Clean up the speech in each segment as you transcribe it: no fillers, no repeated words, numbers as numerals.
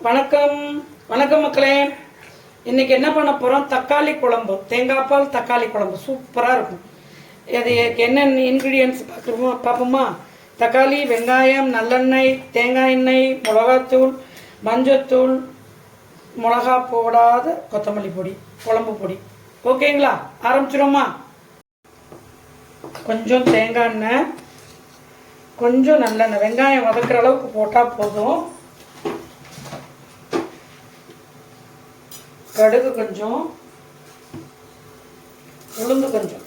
வணக்கம் வணக்கம் மக்களே. இன்றைக்கி என்ன பண்ண போகிறோம்? தக்காளி குழம்பு, தேங்காய் பால் தக்காளி குழம்பு சூப்பராக இருக்கும். இது என்னென்ன இன்க்ரீடியன்ட்ஸ் பார்ப்போமா? தக்காளி, வெங்காயம், நல்லெண்ணெய், தேங்காய் எண்ணெய், மிளகாத்தூள், மஞ்சத்தூள், மிளகா போடாத கொத்தமல்லி பொடி, குழம்பு பொடி. ஓகேங்களா? ஆரம்பிச்சிடுமா? கொஞ்சம் தேங்காய் எண்ணெய், கொஞ்சம் நல்லெண்ணெய், வெங்காயம் வதக்குற அளவுக்கு போட்டால் போதும். கடுகு கொஞ்சம், உளுந்து கொஞ்சம்,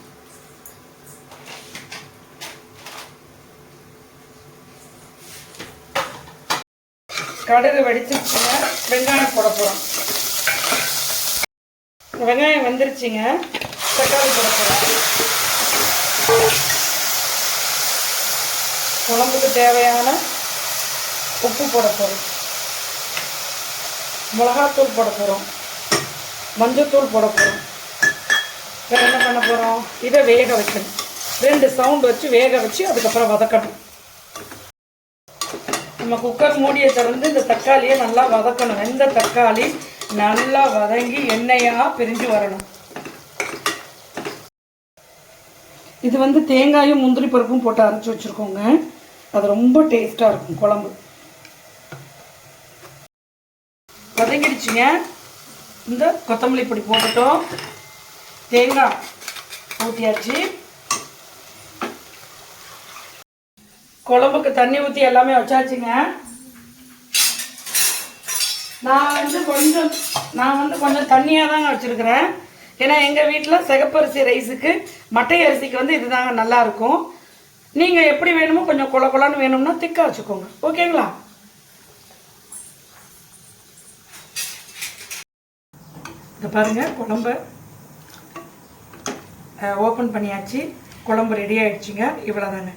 கடுகு வெடிச்சிருச்சுங்க. வெங்காயம் போட போகிறோம். வெங்காயம் வெந்துருச்சுங்க. தக்காளி போட போகிறோம். குழம்புக்கு தேவையான உப்பு போட போகிறோம். மிளகாத்தூள் போட போகிறோம். மஞ்சத்தூள் போட போகிறோம். வேறு என்ன பண்ண போகிறோம்? இதை வேக வைக்கணும். 2 சவுண்டு வச்சு வேக வச்சு அதுக்கப்புறம் வதக்கணும். நம்ம குக்கர் மூடியை திறந்து இந்த தக்காளியை நல்லா வதக்கணும். இந்த தக்காளி நல்லா வதங்கி எண்ணெயாக பிரிஞ்சு வரணும். இது தேங்காயும் முந்திரி பருப்பும் போட்டு அரைச்சி வச்சுருக்கோங்க. அது ரொம்ப டேஸ்ட்டாக இருக்கும் குழம்பு. வதங்கிடுச்சுங்க. இந்த கொத்தமல்லி பொடி போட்டுட்டோம். தேங்காய் ஊற்றியாச்சு. குழம்புக்கு தண்ணி ஊற்றி எல்லாமே வச்சாச்சுங்க. நான் கொஞ்சம் தண்ணியாக தாங்க வச்சுருக்கிறேன். ஏன்னா எங்கள் வீட்டில் சிகப்பரிசி ரைஸுக்கு மட்டை அரிசிக்கு இதுதாங்க நல்லாயிருக்கும். நீங்கள் எப்படி வேணுமோ கொஞ்சம் கொல கொலன்னு வேணும்னா திக்காக வச்சுக்கோங்க. ஓகேங்களா? இதை பாருங்கள், குழம்பை ஓப்பன் பண்ணியாச்சு. குழம்பு ரெடி ஆகிடுச்சிங்க. இவ்வளோ தாங்க.